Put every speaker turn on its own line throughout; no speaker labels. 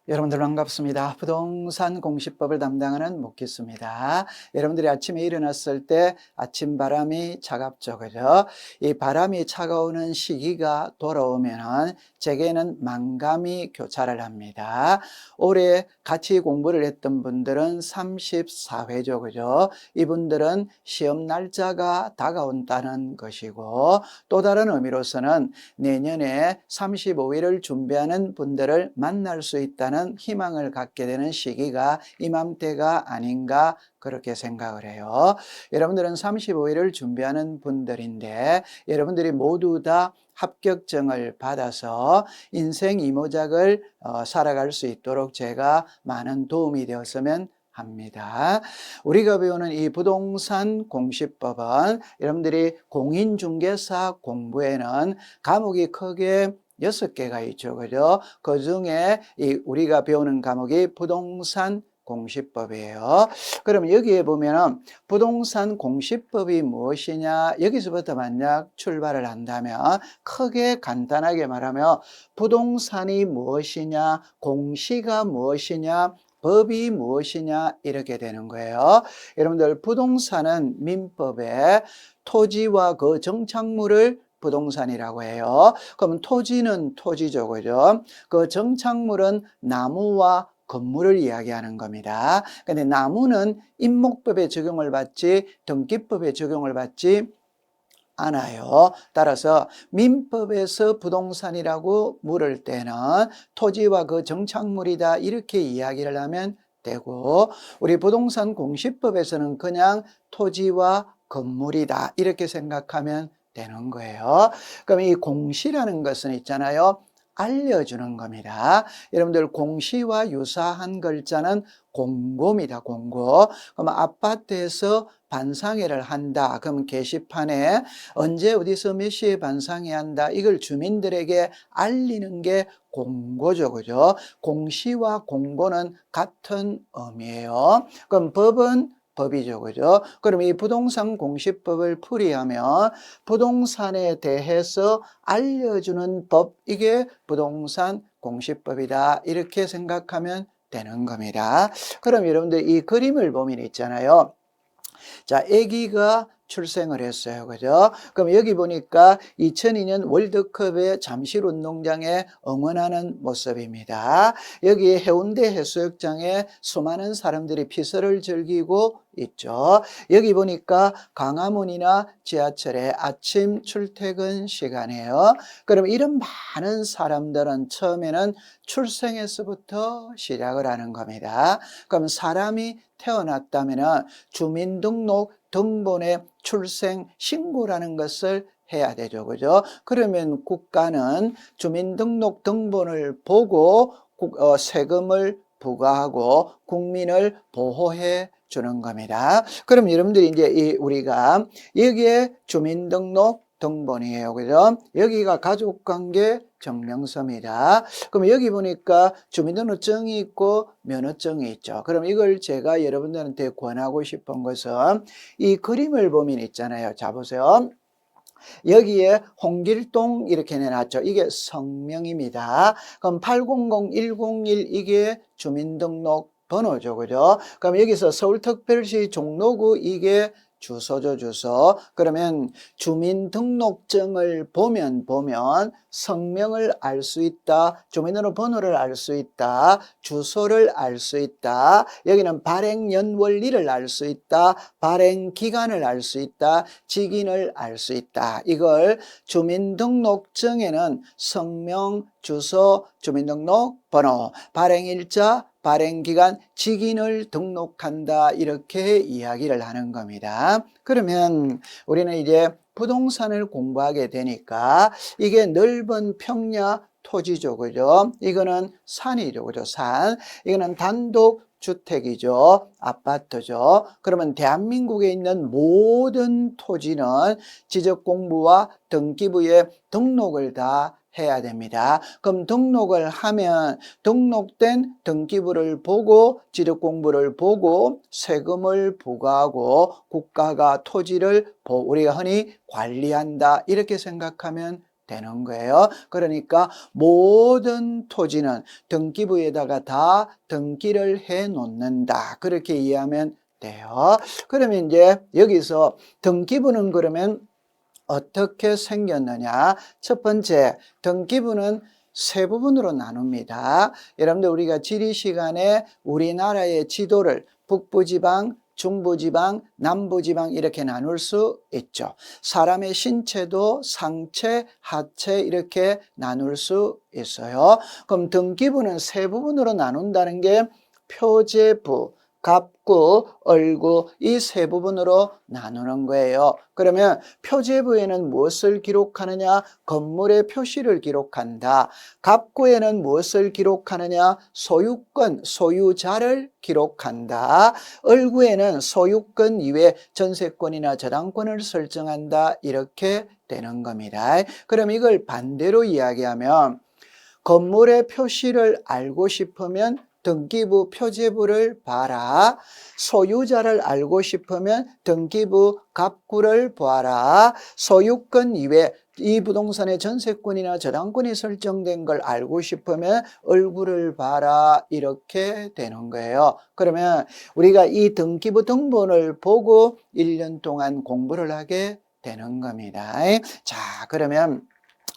여러분들 반갑습니다. 부동산 공시법을 담당하는 목기수입니다. 여러분들이 아침에 일어났을 때 아침 바람이 차갑죠, 그죠? 이 바람이 차가우는 시기가 돌아오면은 제게는 만감이 교차를 합니다. 올해 같이 공부를 했던 분들은 34회죠, 그죠? 이분들은 시험 날짜가 다가온다는 것이고, 또 다른 의미로서는 내년에 35일을 준비하는 분들을 만날 수 있다는 희망을 갖게 되는 시기가 이맘때가 아닌가 그렇게 생각을 해요. 여러분들은 35일을 준비하는 분들인데 여러분들이 모두 다 합격증을 받아서 인생 이모작을 살아갈 수 있도록 제가 많은 도움이 되었으면 합니다. 우리가 배우는 이 부동산 공시법은 여러분들이 공인중개사 공부에는 과목이 크게 6개가 있죠. 그죠? 그 중에 우리가 배우는 과목이 부동산 공시법이에요. 그럼 여기에 보면은 부동산 공시법이 무엇이냐, 여기서부터 만약 출발을 한다면 크게 간단하게 말하면 부동산이 무엇이냐, 공시가 무엇이냐, 법이 무엇이냐 이렇게 되는 거예요. 여러분들 부동산은 민법에 토지와 그 정착물을 부동산이라고 해요. 그러면 토지는 토지죠, 그죠? 그 정착물은 나무와 건물을 이야기하는 겁니다. 근데 나무는 임목법에 적용을 받지 등기법에 적용을 받지 않아요. 따라서 민법에서 부동산이라고 물을 때는 토지와 그 정착물이다 이렇게 이야기를 하면 되고, 우리 부동산 공시법에서는 그냥 토지와 건물이다 이렇게 생각하면 되는 거예요. 그럼 이 공시라는 것은 있잖아요, 알려주는 겁니다. 여러분들 공시와 유사한 글자는 공고입니다. 공고. 그럼 아파트에서 반상회를 한다. 그럼 게시판에 언제 어디서 몇 시에 반상회해야 한다. 이걸 주민들에게 알리는 게 공고죠. 그죠? 공시와 공고는 같은 의미예요. 그럼 법은 법이죠. 그죠? 그럼 이 부동산 공시법을 풀이하면 부동산에 대해서 알려주는 법, 이게 부동산 공시법이다. 이렇게 생각하면 되는 겁니다. 그럼 여러분들 이 그림을 보면 있잖아요. 자, 아기가 출생을 했어요. 그죠? 그럼 여기 보니까 2002년 월드컵의 잠실 운동장에 응원하는 모습입니다. 여기 해운대 해수욕장에 수많은 사람들이 피서를 즐기고 있죠. 여기 보니까 광화문이나 지하철의 아침 출퇴근 시간이에요. 그럼 이런 많은 사람들은 처음에는 출생에서부터 시작을 하는 겁니다. 그럼 사람이 태어났다면 주민등록 등본에 출생 신고라는 것을 해야 되죠. 그죠? 그러면 국가는 주민등록 등본을 보고 세금을 부과하고 국민을 보호해 주는 겁니다. 그럼 여러분들이 이제 우리가 여기에 주민등록 등본이에요. 그죠? 여기가 가족관계 증명서입니다. 그럼 여기 보니까 주민등록증이 있고 면허증이 있죠. 그럼 이걸 제가 여러분들한테 권하고 싶은 것은 이 그림을 보면 있잖아요. 자, 보세요. 여기에 홍길동 이렇게 내놨죠. 이게 성명입니다. 그럼 800101 이게 주민등록 번호죠. 그죠? 그럼 여기서 서울특별시 종로구 이게 주소죠, 주소. 그러면 주민등록증을 보면 성명을 알 수 있다, 주민등록번호를 알 수 있다, 주소를 알 수 있다, 여기는 발행연월일을 알 수 있다, 발행기간을 알 수 있다, 직인을 알 수 있다. 이걸 주민등록증에는 성명, 주소, 주민등록번호, 발행일자, 발행기간, 직인을 등록한다 이렇게 이야기를 하는 겁니다. 그러면 우리는 이제 부동산을 공부하게 되니까 이게 넓은 평야 토지죠. 그죠? 이거는 산이죠. 그죠? 산. 이거는 단독 주택이죠. 아파트죠. 그러면 대한민국에 있는 모든 토지는 지적공부와 등기부에 등록을 다 해야 됩니다. 그럼 등록을 하면 등록된 등기부를 보고 지적공부를 보고 세금을 부과하고 국가가 토지를 우리가 흔히 관리한다 이렇게 생각하면 되는 거예요. 그러니까 모든 토지는 등기부에다가 다 등기를 해 놓는다. 그렇게 이해하면 돼요. 그러면 이제 여기서 등기부는 그러면 어떻게 생겼느냐? 첫 번째, 등기부는 세 부분으로 나눕니다. 여러분들 우리가 지리 시간에 우리나라의 지도를 북부지방, 중부지방, 남부지방 이렇게 나눌 수 있죠. 사람의 신체도 상체, 하체 이렇게 나눌 수 있어요. 그럼 등기부는 세 부분으로 나눈다는 게 표제부, 갑구, 얼구 이 세 부분으로 나누는 거예요. 그러면 표제부에는 무엇을 기록하느냐? 건물의 표시를 기록한다. 갑구에는 무엇을 기록하느냐? 소유권, 소유자를 기록한다. 얼구에는 소유권 이외에 전세권이나 저당권을 설정한다. 이렇게 되는 겁니다. 그럼 이걸 반대로 이야기하면 건물의 표시를 알고 싶으면 등기부 표제부를 봐라. 소유자를 알고 싶으면 등기부 갑구를 보아라. 소유권 이외에 이 부동산의 전세권이나 저당권이 설정된 걸 알고 싶으면 얼굴을 봐라. 이렇게 되는 거예요. 그러면 우리가 이 등기부 등본을 보고 1년 동안 공부를 하게 되는 겁니다. 자, 그러면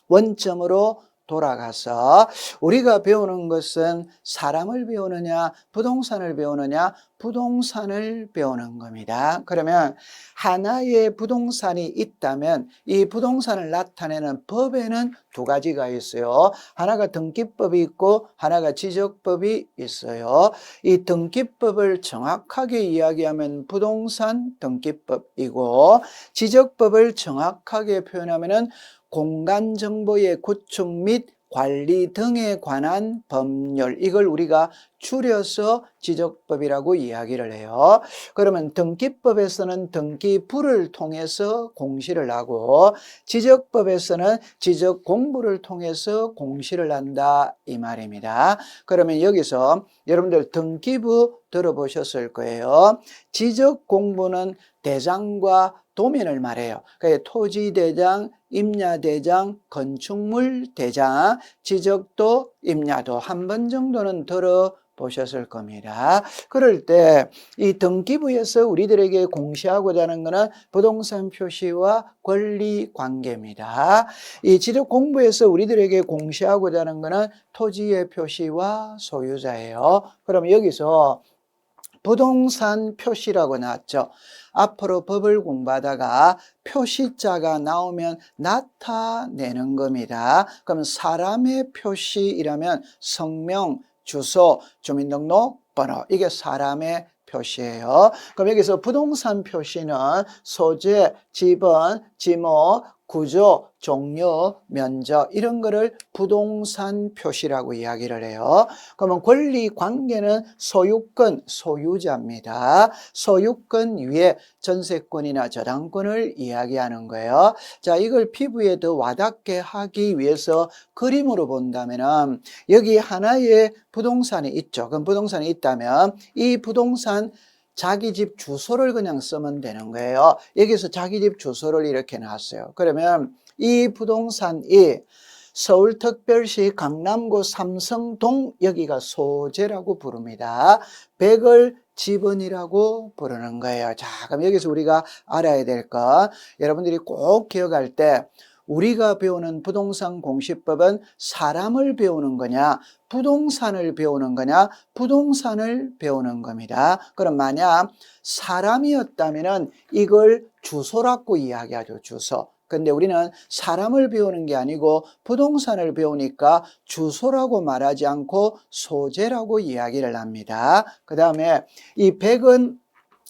원점으로 돌아가서 우리가 배우는 것은 사람을 배우느냐 부동산을 배우느냐 부동산을 배우는 겁니다. 그러면 하나의 부동산이 있다면 이 부동산을 나타내는 법에는 두 가지가 있어요. 하나가 등기법이 있고 하나가 지적법이 있어요. 이 등기법을 정확하게 이야기하면 부동산 등기법이고 지적법을 정확하게 표현하면은 공간정보의 구축 및 관리 등에 관한 법률, 이걸 우리가 줄여서 지적법이라고 이야기를 해요. 그러면 등기법에서는 등기부를 통해서 공시를 하고 지적법에서는 지적 공부를 통해서 공시를 한다 이 말입니다. 그러면 여기서 여러분들 등기부 들어보셨을 거예요. 지적 공부는 대장과 도면을 말해요. 그러니까 토지대장, 임야대장, 건축물대장, 지적도, 임야도 한 번 정도는 들어보셨을 겁니다. 그럴 때 이 등기부에서 우리들에게 공시하고자 하는 것은 부동산 표시와 권리 관계입니다. 이 지적 공부에서 우리들에게 공시하고자 하는 것은 토지의 표시와 소유자예요. 그럼 여기서 부동산 표시라고 나왔죠. 앞으로 법을 공부하다가 표시자가 나오면 나타내는 겁니다. 그럼 사람의 표시이라면 성명, 주소, 주민등록번호 이게 사람의 표시예요. 그럼 여기서 부동산 표시는 소재, 지번, 지목, 구조, 종류, 면적 이런 거를 부동산 표시라고 이야기를 해요. 그러면 권리 관계는 소유권, 소유자입니다. 소유권 위에 전세권이나 저당권을 이야기하는 거예요. 자, 이걸 피부에 더 와닿게 하기 위해서 그림으로 본다면은 여기 하나의 부동산이 있죠. 그럼 부동산이 있다면 이 부동산 자기 집 주소를 그냥 쓰면 되는 거예요. 여기서 자기 집 주소를 이렇게 놨어요. 그러면 이 부동산이 서울특별시 강남구 삼성동 여기가 소재라고 부릅니다. 100을 지번이라고 부르는 거예요. 자, 그럼 여기서 우리가 알아야 될 것, 여러분들이 꼭 기억할 때 우리가 배우는 부동산 공시법은 사람을 배우는 거냐 부동산을 배우는 거냐 부동산을 배우는 겁니다. 그럼 만약 사람이었다면 이걸 주소라고 이야기하죠. 주소. 근데 우리는 사람을 배우는 게 아니고 부동산을 배우니까 주소라고 말하지 않고 소재라고 이야기를 합니다. 그 다음에 이 100은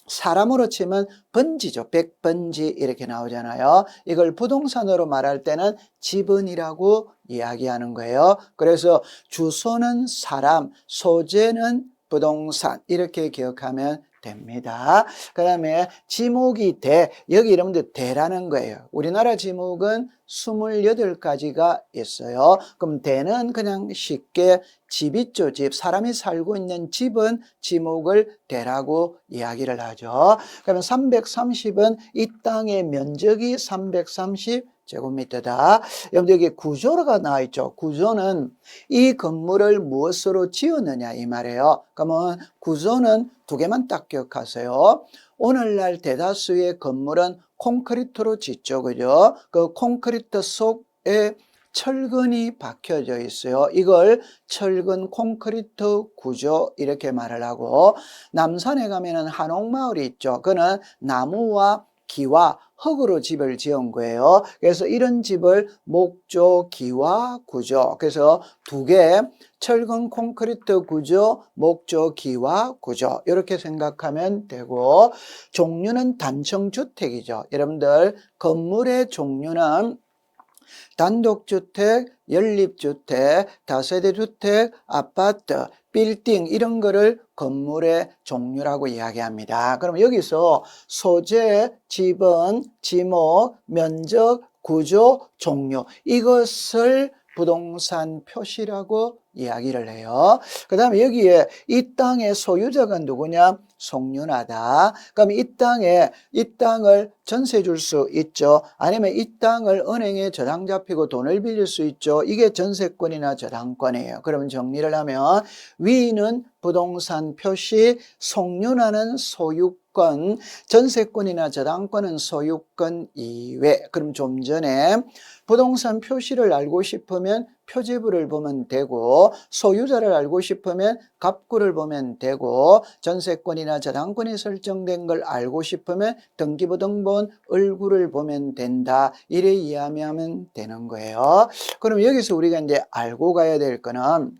사람으로 치면 번지죠. 100번지 이렇게 나오잖아요. 이걸 부동산으로 말할 때는 지번이라고 이야기하는 거예요. 그래서 주소는 사람, 소재는 부동산 이렇게 기억하면 됩니다. 그 다음에 지목이 대, 여기 여러분들 대라는 거예요. 우리나라 지목은 28가지가 있어요. 그럼 대는 그냥 쉽게 집 있죠. 집, 사람이 살고 있는 집은 지목을 대라고 이야기를 하죠. 그러면 330은 이 땅의 면적이 330 제곱미터다. 여러분 여기 구조가 나와 있죠. 구조는 이 건물을 무엇으로 지었느냐 이 말이에요. 그러면 구조는 두 개만 딱 기억하세요. 오늘날 대다수의 건물은 콘크리트로 짓죠. 그죠? 그 콘크리트 속에 철근이 박혀져 있어요. 이걸 철근 콘크리트 구조 이렇게 말을 하고, 남산에 가면은 한옥마을이 있죠. 그는 나무와 기와 흙으로 집을 지은 거예요. 그래서 이런 집을 목조, 기와 구조. 그래서 두 개, 철근 콘크리트 구조, 목조, 기와 구조. 이렇게 생각하면 되고, 종류는 단층주택이죠. 여러분들 건물의 종류는 단독주택, 연립주택, 다세대주택, 아파트, 빌딩 이런 거를 건물의 종류라고 이야기합니다. 그럼 여기서 소재, 지번, 지목, 면적, 구조, 종류 이것을 부동산 표시라고 이야기를 해요. 그 다음에 여기에 이 땅의 소유자가 누구냐? 송윤하다. 그럼 이 땅을 전세 줄 수 있죠. 아니면 이 땅을 은행에 저당 잡히고 돈을 빌릴 수 있죠. 이게 전세권이나 저당권이에요. 그러면 정리를 하면 위는 부동산 표시, 송윤하는 소유권, 전세권이나 저당권은 소유권 이외. 그럼 좀 전에 부동산 표시를 알고 싶으면 표지부를 보면 되고, 소유자를 알고 싶으면 갑구를 보면 되고, 전세권이나 저당권이 설정된 걸 알고 싶으면 등기부 등본 을구를 보면 된다. 이래 이해하면 되는 거예요. 그럼 여기서 우리가 이제 알고 가야 될 거는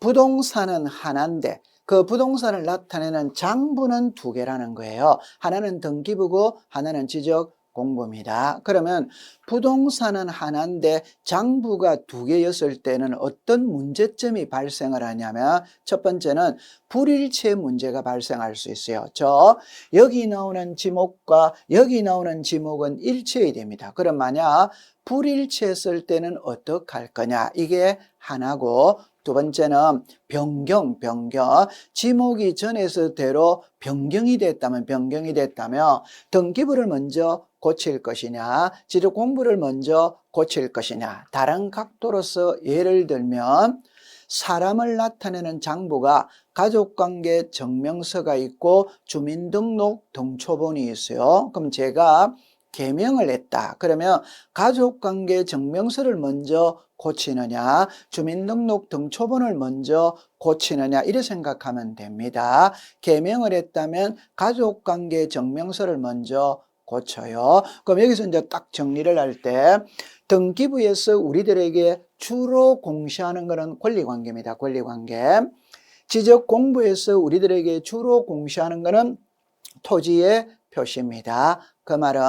부동산은 하나인데 그 부동산을 나타내는 장부는 두 개라는 거예요. 하나는 등기부고 하나는 지적공부입니다. 그러면 부동산은 하나인데 장부가 두 개였을 때는 어떤 문제점이 발생을 하냐면, 첫 번째는 불일체 문제가 발생할 수 있어요. 여기 나오는 지목과 여기 나오는 지목은 일체해야 됩니다. 그럼 만약 불일체했을 때는 어떡할 거냐, 이게 하나고, 두 번째는 변경. 지목이 전에서대로 변경이 됐다면 등기부를 먼저 고칠 것이냐, 지적 공부를 먼저 고칠 것이냐. 다른 각도로서 예를 들면 사람을 나타내는 장부가 가족관계 증명서가 있고 주민등록 등초본이 있어요. 그럼 제가 개명을 했다. 그러면 가족관계 증명서를 먼저 고치느냐, 주민등록 등초본을 먼저 고치느냐, 이렇게 생각하면 됩니다. 개명을 했다면 가족관계 증명서를 먼저 고쳐요. 그럼 여기서 이제 딱 정리를 할 때, 등기부에서 우리들에게 주로 공시하는 것은 권리관계입니다. 권리관계. 지적공부에서 우리들에게 주로 공시하는 것은 토지의 표시입니다. 그 말은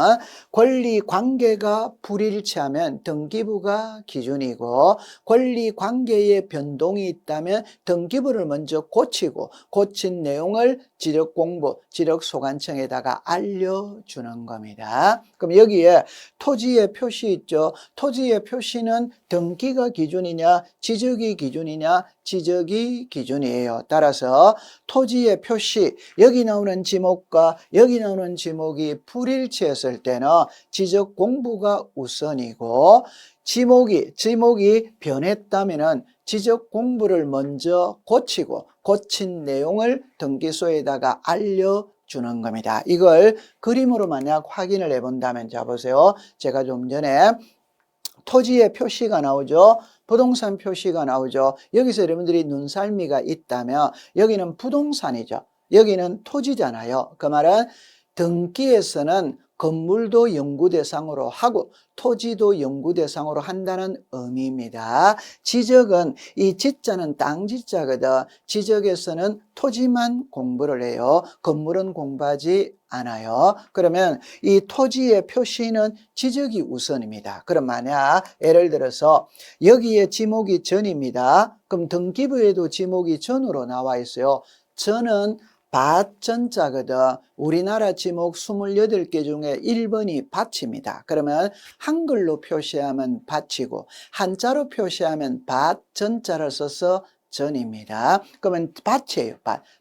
권리관계가 불일치하면 등기부가 기준이고, 권리관계에 변동이 있다면 등기부를 먼저 고치고, 고친 내용을 지적공부, 지적소관청에다가 알려주는 겁니다. 그럼 여기에 토지의 표시 있죠. 토지의 표시는 등기가 기준이냐 지적이 기준이냐? 지적이 기준이에요. 따라서 토지의 표시, 여기 나오는 지목과 여기 나오는 지목이 불일치했을 때는 지적 공부가 우선이고, 지목이 변했다면은 지적 공부를 먼저 고치고, 고친 내용을 등기소에다가 알려주는 겁니다. 이걸 그림으로 만약 확인을 해본다면, 자 보세요. 제가 좀 전에 토지의 표시가 나오죠. 부동산 표시가 나오죠. 여기서 여러분들이 눈살미가 있다면 여기는 부동산이죠. 여기는 토지잖아요. 그 말은 등기에서는 건물도 연구 대상으로 하고 토지도 연구 대상으로 한다는 의미입니다. 지적은, 이 지자는 땅 지자거든. 지적에서는 토지만 공부를 해요. 건물은 공부하지 않아요. 그러면 이 토지의 표시는 지적이 우선입니다. 그럼 만약 예를 들어서 여기에 지목이 전입니다. 그럼 등기부에도 지목이 전으로 나와 있어요. 전은 밭전자거든. 우리나라 지목 28개 중에 1번이 밭입니다. 그러면 한글로 표시하면 밭이고 한자로 표시하면 밭전자를 써서 전입니다. 그러면 밭이에요.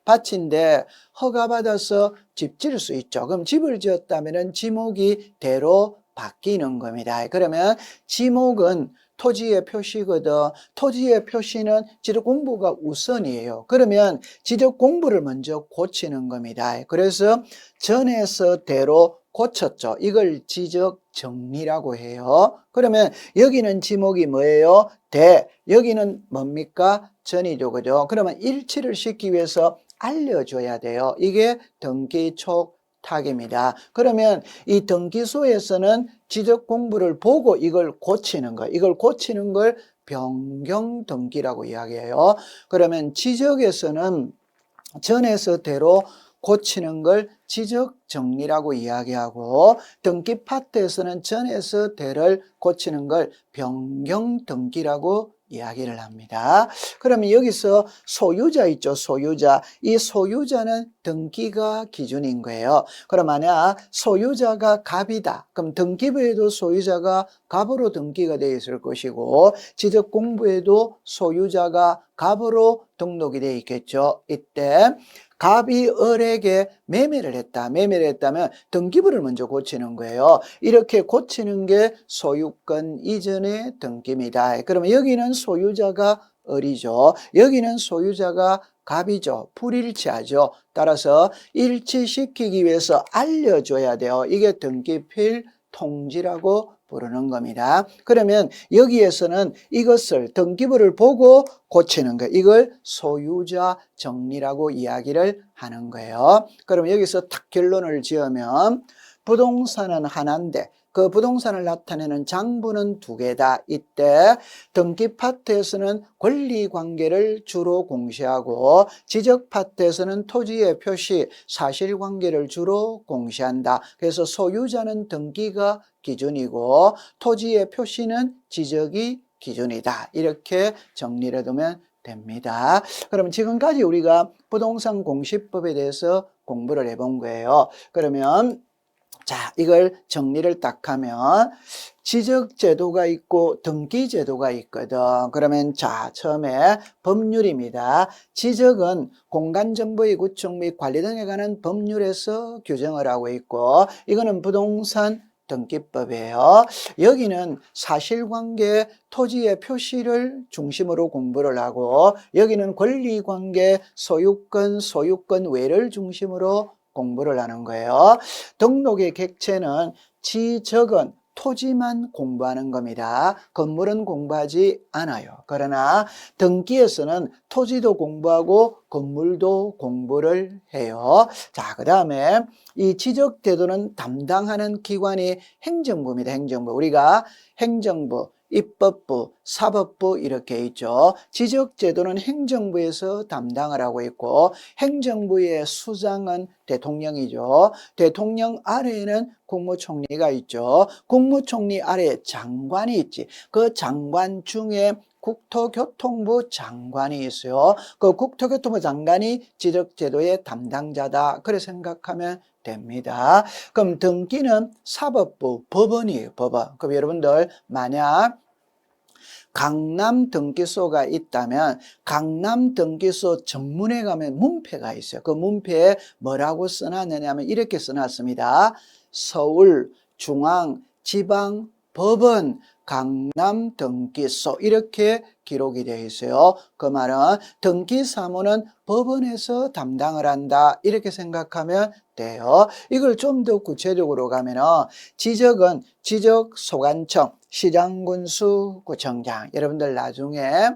밭인데 허가받아서 집 지을 수 있죠. 그럼 집을 지었다면 지목이 대로 바뀌는 겁니다. 그러면 지목은 토지의 표시거든. 토지의 표시는 지적 공부가 우선이에요. 그러면 지적 공부를 먼저 고치는 겁니다. 그래서 전에서 대로 고쳤죠. 이걸 지적 정리라고 해요. 그러면 여기는 지목이 뭐예요? 대. 여기는 뭡니까? 전이죠. 그죠? 그러면 일치를 시키기 위해서 알려줘야 돼요. 이게 등기 촉탁입니다. 그러면 이 등기소에서는 지적 공부를 보고 이걸 고치는 거, 이걸 고치는 걸 변경 등기라고 이야기해요. 그러면 지적에서는 전에서 대로 고치는 걸 지적 정리라고 이야기하고, 등기 파트에서는 전에서 대를 고치는 걸 변경 등기라고 이야기를 합니다. 그러면 여기서 소유자 있죠. 소유자. 이 소유자는 등기가 기준인 거예요. 그럼 만약 소유자가 갑이다. 그럼 등기부에도 소유자가 갑으로 등기가 되어 있을 것이고, 지적 공부에도 소유자가 갑으로 등록이 되어 있겠죠. 이때 갑이 을에게 매매를 했다. 매매를 했다면 등기부를 먼저 고치는 거예요. 이렇게 고치는 게 소유권 이전의 등기입니다. 그러면 여기는 소유자가 을이죠. 여기는 소유자가 갑이죠. 불일치하죠. 따라서 일치시키기 위해서 알려줘야 돼요. 이게 등기필 통지라고 부르는 겁니다. 그러면 여기에서는 이것을 등기부를 보고 고치는 거, 이걸 소유자 정리라고 이야기를 하는 거예요. 그럼 여기서 딱 결론을 지으면 부동산은 하나인데 그 부동산을 나타내는 장부는 두 개다. 이때 등기 파트에서는 권리관계를 주로 공시하고 지적 파트에서는 토지의 표시, 사실관계를 주로 공시한다. 그래서 소유자는 등기가 기준이고 토지의 표시는 지적이 기준이다. 이렇게 정리를 해두면 됩니다. 그럼 지금까지 우리가 부동산 공시법에 대해서 공부를 해본 거예요. 그러면 자, 이걸 정리를 딱 하면 지적제도가 있고 등기제도가 있거든. 그러면 자, 처음에 법률입니다. 지적은 공간정보의 구축 및 관리 등에 관한 법률에서 규정을 하고 있고, 이거는 부동산 등기법이에요. 여기는 사실관계 토지의 표시를 중심으로 공부를 하고, 여기는 권리관계 소유권 외를 중심으로 공부를 하는 거예요. 등록의 객체는 지적은 토지만 공부하는 겁니다. 건물은 공부하지 않아요. 그러나 등기에서는 토지도 공부하고 건물도 공부를 해요. 자, 그 다음에 이 지적제도는 담당하는 기관이 행정부입니다. 행정부. 우리가 행정부, 입법부, 사법부 이렇게 있죠. 지적제도는 행정부에서 담당을 하고 있고 행정부의 수장은 대통령이죠. 대통령 아래에는 국무총리가 있죠. 국무총리 아래에 장관이 있지. 그 장관 중에 국토교통부 장관이 있어요. 그 국토교통부 장관이 지적제도의 담당자다. 그래 생각하면 됩니다. 그럼 등기는 사법부, 법원이에요. 법원. 그럼 여러분들 만약 강남 등기소가 있다면 강남 등기소 정문에 가면 문패가 있어요. 그 문패에 뭐라고 써놨느냐면 이렇게 써놨습니다. 서울 중앙 지방 법원 강남 등기소 이렇게 기록이 되어 있어요. 그 말은 등기사무는 법원에서 담당을 한다 이렇게 생각하면 돼요. 이걸 좀 더 구체적으로 가면은 지적은 지적소관청 시장군수 구청장. 여러분들 나중에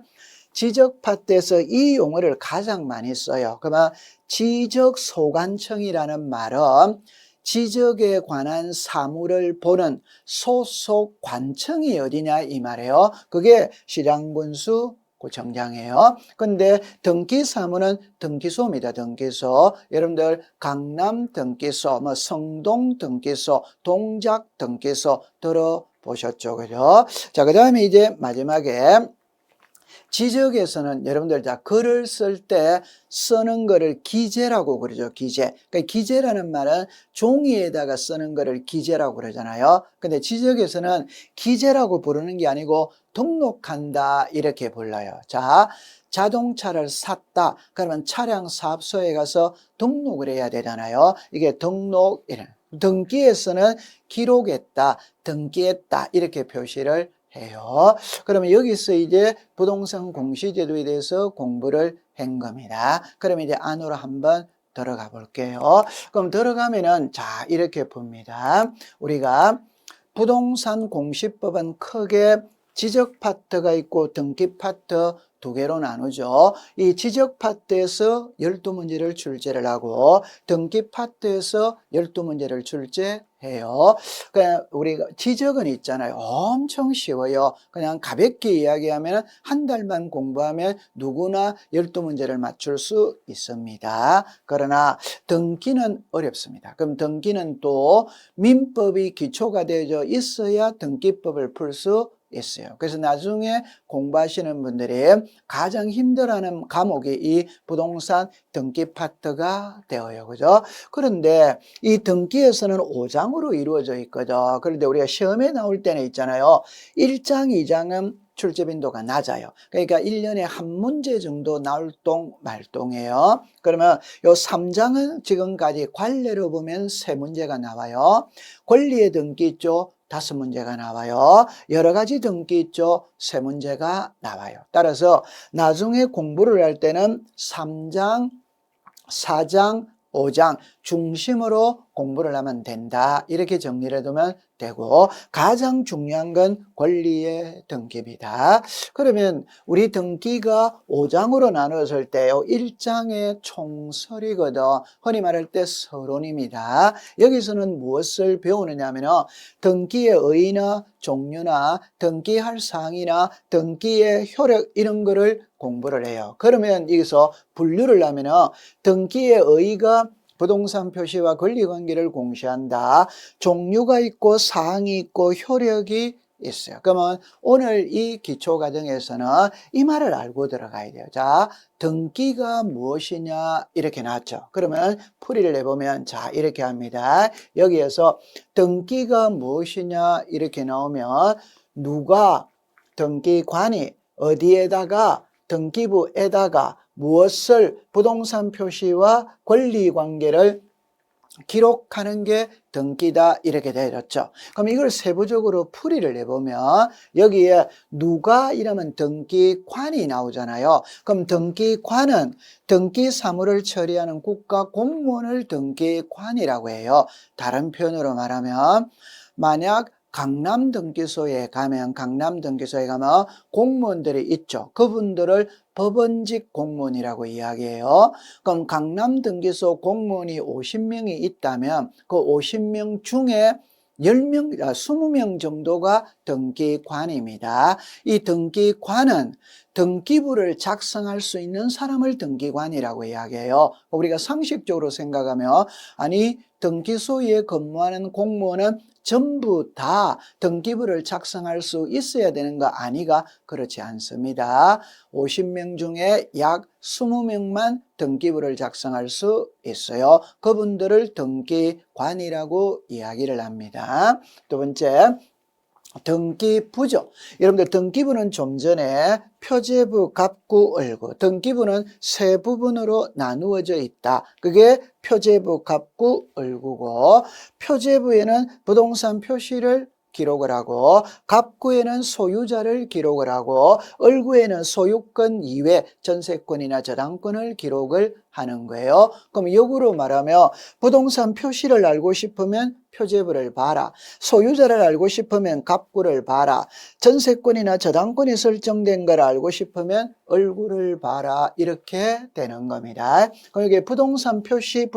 지적 파트에서 이 용어를 가장 많이 써요. 그러면 지적소관청이라는 말은 지적에 관한 사무를 보는 소속 관청이 어디냐 이 말이에요. 그게 시장군수 구청장이에요. 근데 등기사무는 등기소입니다. 등기소. 여러분들 강남 등기소, 뭐 성동 등기소, 동작 등기소 들어보셨죠? 그죠? 자, 그 다음에 이제 마지막에 지적에서는 여러분들 다 글을 쓸 때 쓰는 거를 기재라고 그러죠. 기재. 그러니까 기재라는 말은 종이에다가 쓰는 거를 기재라고 그러잖아요. 근데 지적에서는 기재라고 부르는 게 아니고 등록한다 이렇게 불러요. 자, 자동차를 샀다. 그러면 차량 사업소에 가서 등록을 해야 되잖아요. 이게 등록 등기에서는 기록했다, 등기했다 이렇게 표시를 해요. 그러면 여기서 이제 부동산 공시제도에 대해서 공부를 한 겁니다. 그러면 이제 안으로 한번 들어가 볼게요. 그럼 들어가면은 자 이렇게 봅니다. 우리가 부동산 공시법은 크게 지적 파트가 있고 등기 파트 두 개로 나누죠. 이 지적 파트에서 12문제를 출제를 하고 등기 파트에서 12문제를 출제해요. 그냥 우리가 지적은 있잖아요. 엄청 쉬워요. 그냥 가볍게 이야기하면 한 달만 공부하면 누구나 12문제를 맞출 수 있습니다. 그러나 등기는 어렵습니다. 그럼 등기는 또 민법이 기초가 되어 있어야 등기법을 풀 수 있어요. 그래서 나중에 공부하시는 분들이 가장 힘들어하는 과목이 이 부동산 등기 파트가 되어요. 그죠? 그런데 이 등기에서는 5장으로 이루어져 있거든. 그런데 우리가 시험에 나올 때는 있잖아요. 1장, 2장은 출제 빈도가 낮아요. 그러니까 1년에 한 문제 정도 나올 동 말동이에요. 그러면 요 3장은 지금까지 관례로 보면 3문제가 나와요. 권리의 등기 있죠. 5문제가 나와요. 여러 가지 등기 있죠. 3문제가 나와요. 따라서 나중에 공부를 할 때는 3장, 4장, 5장 중심으로 공부를 하면 된다. 이렇게 정리를 해두면 되고 가장 중요한 건 권리의 등기입니다. 그러면 우리 등기가 5장으로 나누었을 때요. 1장의 총설이거든. 흔히 말할 때 서론입니다. 여기서는 무엇을 배우느냐 하면 등기의 의의나 종류나 등기할 사항이나 등기의 효력 이런 거를 공부를 해요. 그러면 여기서 분류를 하면 등기의 의의가 부동산 표시와 권리관계를 공시한다. 종류가 있고 사항이 있고 효력이 있어요. 그러면 오늘 이 기초과정에서는 이 말을 알고 들어가야 돼요. 자, 등기가 무엇이냐 이렇게 나왔죠. 그러면 풀이를 해보면 자 이렇게 합니다. 여기에서 등기가 무엇이냐 이렇게 나오면 누가 등기관이 어디에다가 등기부에다가 무엇을 부동산 표시와 권리관계를 기록하는 게 등기다 이렇게 되었죠. 그럼 이걸 세부적으로 풀이를 해보면 여기에 누가 이러면 등기관이 나오잖아요. 그럼 등기관은 등기사무를 처리하는 국가 공무원을 등기관이라고 해요. 다른 표현으로 말하면 만약 강남등기소에 가면 공무원들이 있죠. 그분들을 법원직 공무원이라고 이야기해요. 그럼 강남등기소 공무원이 50명이 있다면 그 50명 중에 20명 정도가 등기관입니다. 이 등기관은 등기부를 작성할 수 있는 사람을 등기관이라고 이야기해요. 우리가 상식적으로 생각하면 아니 등기소에 근무하는 공무원은 전부 다 등기부를 작성할 수 있어야 되는 거 아니가? 그렇지 않습니다. 50명 중에 약 20명만 등기부를 작성할 수 있어요. 그분들을 등기관이라고 이야기를 합니다. 두 번째, 등기부죠. 여러분들 등기부는 좀 전에 표제부, 갑구, 을구 등기부는 세 부분으로 나누어져 있다. 그게 표제부, 갑구, 을구고 표제부에는 부동산 표시를 기록을 하고 갑구에는 소유자를 기록을 하고 을구에는 소유권 이외 전세권이나 저당권을 기록을 하는 거예요. 그럼 역으로 말하면 부동산 표시를 알고 싶으면 표제부를 봐라. 소유자를 알고 싶으면 갑구를 봐라. 전세권이나 저당권이 설정된 걸 알고 싶으면 을구를 봐라. 이렇게 되는 겁니다. 그럼 이게 부동산 표시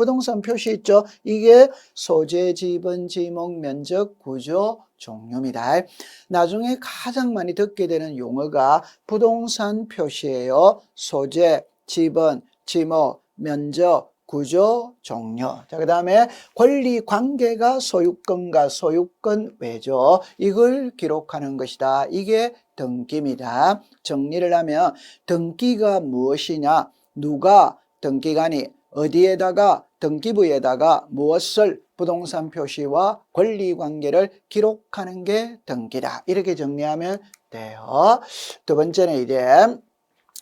있죠? 이게 소재, 지분, 지목, 면적, 구조, 종류입니다. 나중에 가장 많이 듣게 되는 용어가 부동산 표시예요. 소재, 지분, 지목, 면적, 구조, 종류. 자, 그 다음에 권리 관계가 소유권과 소유권 외죠. 이걸 기록하는 것이다. 이게 등기입니다. 정리를 하면 등기가 무엇이냐? 누가 등기관이 어디에다가 등기부에다가 무엇을 부동산 표시와 권리 관계를 기록하는 게 등기다. 이렇게 정리하면 돼요. 두 번째는 이제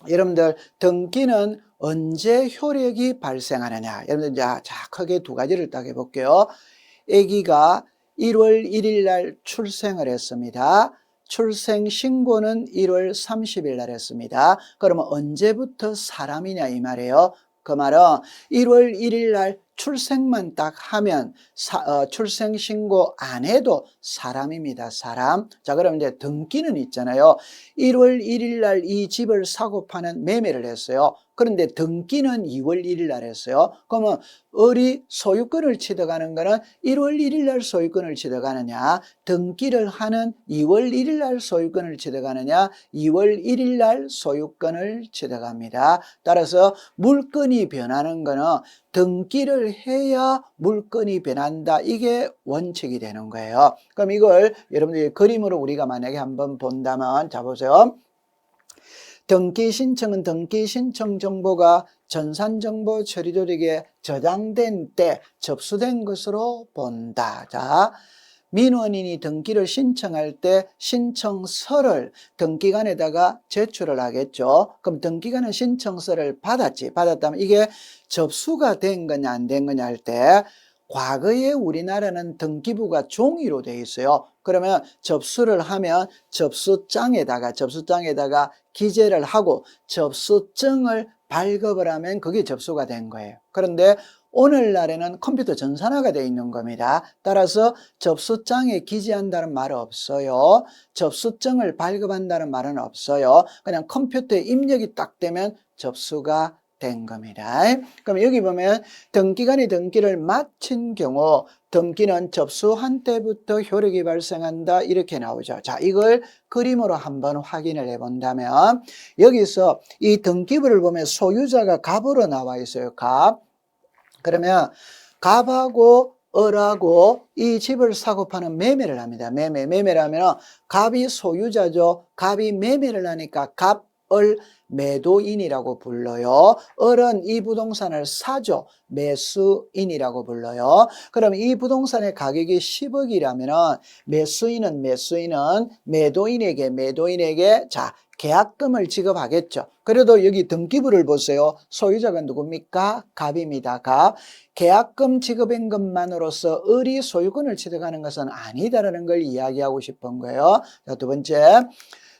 여러분들 등기는 언제 효력이 발생하느냐. 여러분들 자 크게 두 가지를 딱 해볼게요. 아기가 1월 1일 날 출생을 했습니다. 출생 신고는 1월 30일 날 했습니다. 그러면 언제부터 사람이냐 이 말이에요. 그 말은 1월 1일 날 출생만 딱 하면 출생 신고 안 해도 사람입니다. 사람. 자, 그럼 이제 등기는 있잖아요. 1월 1일 날 이 집을 사고 파는 매매를 했어요. 그런데 등기는 2월 1일 날 했어요. 그러면 소유권을 취득하는 거는 1월 1일 날 소유권을 취득하느냐, 등기를 하는 2월 1일 날 소유권을 취득하느냐, 2월 1일 날 소유권을 취득합니다. 따라서 물건이 변하는 거는 등기를 해야 물건이 변한다. 이게 원칙이 되는 거예요. 그럼 이걸 여러분들이 그림으로 우리가 만약에 한번 본다면, 자 보세요. 등기 신청은 등기 신청 정보가 전산정보 처리조직에 저장된 때 접수된 것으로 본다. 자, 민원인이 등기를 신청할 때 신청서를 등기관에다가 제출을 하겠죠. 그럼 등기관은 신청서를 받았다면 이게 접수가 된 거냐 안 된 거냐 할 때, 과거에 우리나라는 등기부가 종이로 되어 있어요. 그러면 접수를 하면 접수장에다가 기재를 하고 접수증을 발급을 하면 그게 접수가 된 거예요. 그런데 오늘날에는 컴퓨터 전산화가 되어 있는 겁니다. 따라서 접수장에 기재한다는 말은 없어요. 접수증을 발급한다는 말은 없어요. 그냥 컴퓨터에 입력이 딱 되면 접수가 된 겁니다. 그럼 여기 보면 등기관이 등기를 마친 경우 등기는 접수한 때부터 효력이 발생한다 이렇게 나오죠. 자, 이걸 그림으로 한번 확인을 해 본다면 여기서 이 등기부를 보면 소유자가 갑으로 나와 있어요. 갑. 그러면 갑하고 을하고 이 집을 사고 파는 매매를 합니다. 매매를 하면 갑이 소유자죠. 갑이 매매를 하니까 갑을 매도인이라고 불러요. 을은 이 부동산을 사죠. 매수인이라고 불러요. 그럼 이 부동산의 가격이 10억이라면 매수인은 매도인에게 자, 계약금을 지급하겠죠. 그래도 여기 등기부를 보세요. 소유자가 누굽니까? 갑입니다. 갑. 계약금 지급한 것만으로서 을이 소유권을 취득하는 것은 아니다라는 걸 이야기하고 싶은 거예요. 자, 두 번째,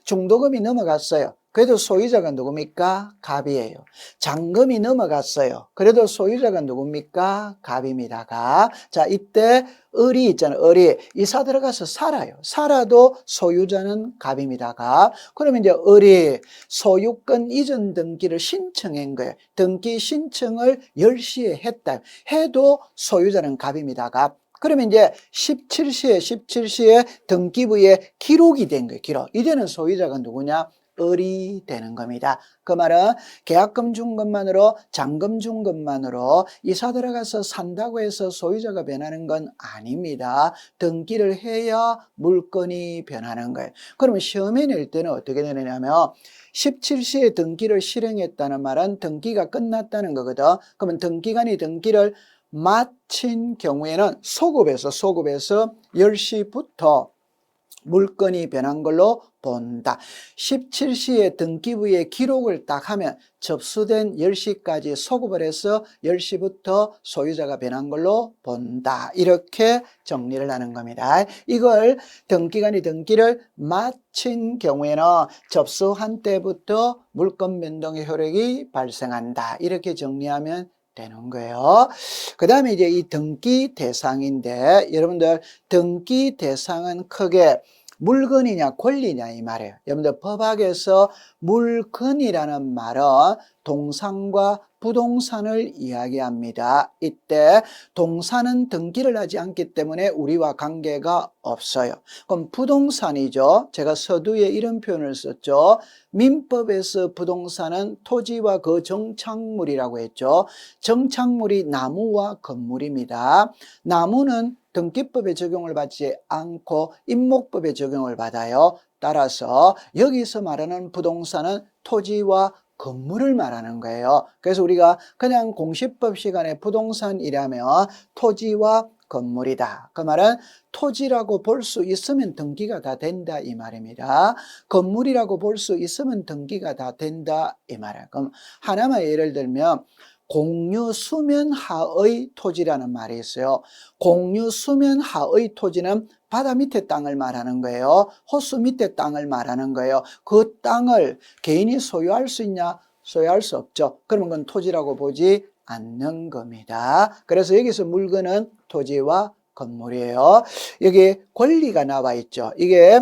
중도금이 넘어갔어요. 그래도 소유자가 누굽니까? 갑이에요. 잔금이 넘어갔어요. 그래도 소유자가 누굽니까? 갑입니다. 갑. 자, 이때 을이 있잖아요. 을이 이사 들어가서 살아요. 살아도 소유자는 갑입니다. 갑. 그러면 이제 을이 소유권 이전 등기를 신청한 거예요. 등기 신청을 10시에 했다. 해도 소유자는 갑입니다. 갑. 그러면 이제 17시에 등기부에 기록이 된 거예요. 기록. 이제는 소유자가 누구냐? 을이 되는 겁니다. 그 말은 계약금 준 것만으로, 잔금 준 것만으로 이사 들어가서 산다고 해서 소유자가 변하는 건 아닙니다. 등기를 해야 물건이 변하는 거예요. 그러면 시험에 낼 때는 어떻게 되느냐면 17시에 등기를 실행했다는 말은 등기가 끝났다는 거거든. 그러면 등기관이 등기를 마친 경우에는 소급해서 10시부터 물건이 변한 걸로 본다. 17시에 등기부에 기록을 딱 하면 접수된 10시까지 소급을 해서 10시부터 소유자가 변한 걸로 본다. 이렇게 정리를 하는 겁니다. 이걸 등기관이 등기를 마친 경우에는 접수한 때부터 물건 변동의 효력이 발생한다. 이렇게 정리하면 되는 거예요. 그 다음에 이제 이 등기 대상인데, 여러분들 등기 대상은 크게 물건이냐 권리냐 이 말이에요. 여러분들 법학에서 물건이라는 말은 동산과 부동산을 이야기합니다. 이때 동산은 등기를 하지 않기 때문에 우리와 관계가 없어요. 그럼 부동산이죠. 제가 서두에 이런 표현을 썼죠. 민법에서 부동산은 토지와 그 정착물이라고 했죠. 정착물이 나무와 건물입니다. 나무는 등기법에 적용을 받지 않고 임목법에 적용을 받아요. 따라서 여기서 말하는 부동산은 토지와 건물을 말하는 거예요. 그래서 우리가 그냥 공시법 시간에 부동산이라면 토지와 건물이다. 그 말은 토지라고 볼 수 있으면 등기가 다 된다 이 말입니다. 건물이라고 볼 수 있으면 등기가 다 된다 이 말이에요. 그럼 하나만 예를 들면 공유 수면 하의 토지라는 말이 있어요. 공유 수면 하의 토지는 바다 밑에 땅을 말하는 거예요. 호수 밑에 땅을 말하는 거예요. 그 땅을 개인이 소유할 수 있냐? 소유할 수 없죠. 그러면 그건 토지라고 보지 않는 겁니다. 그래서 여기서 물건은 토지와 건물이에요. 여기 권리가 나와 있죠. 이게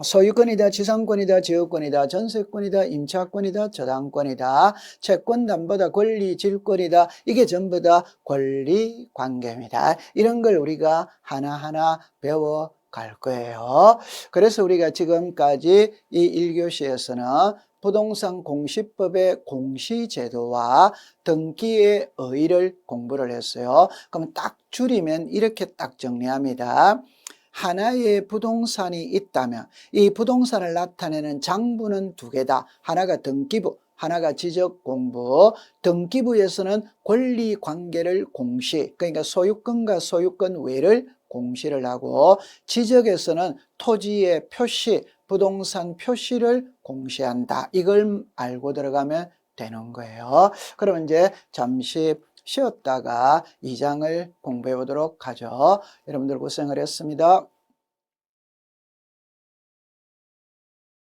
소유권이다, 지상권이다, 지역권이다, 전세권이다, 임차권이다, 저당권이다, 채권담보다, 권리, 질권이다. 이게 전부 다 권리 관계입니다. 이런 걸 우리가 하나하나 배워갈 거예요. 그래서 우리가 지금까지 이 1교시에서는 부동산 공시법의 공시제도와 등기의 의의를 공부를 했어요. 그럼 딱 줄이면 이렇게 딱 정리합니다. 하나의 부동산이 있다면 이 부동산을 나타내는 장부는 두 개다. 하나가 등기부, 하나가 지적공부. 등기부에서는 권리관계를 공시, 그러니까 소유권과 소유권 외를 공시를 하고, 지적에서는 토지의 표시, 부동산 표시를 공시한다. 이걸 알고 들어가면 되는 거예요. 그럼 이제 잠시 쉬었다가 2장을 공부해 보도록 하죠. 여러분들 고생을 했습니다.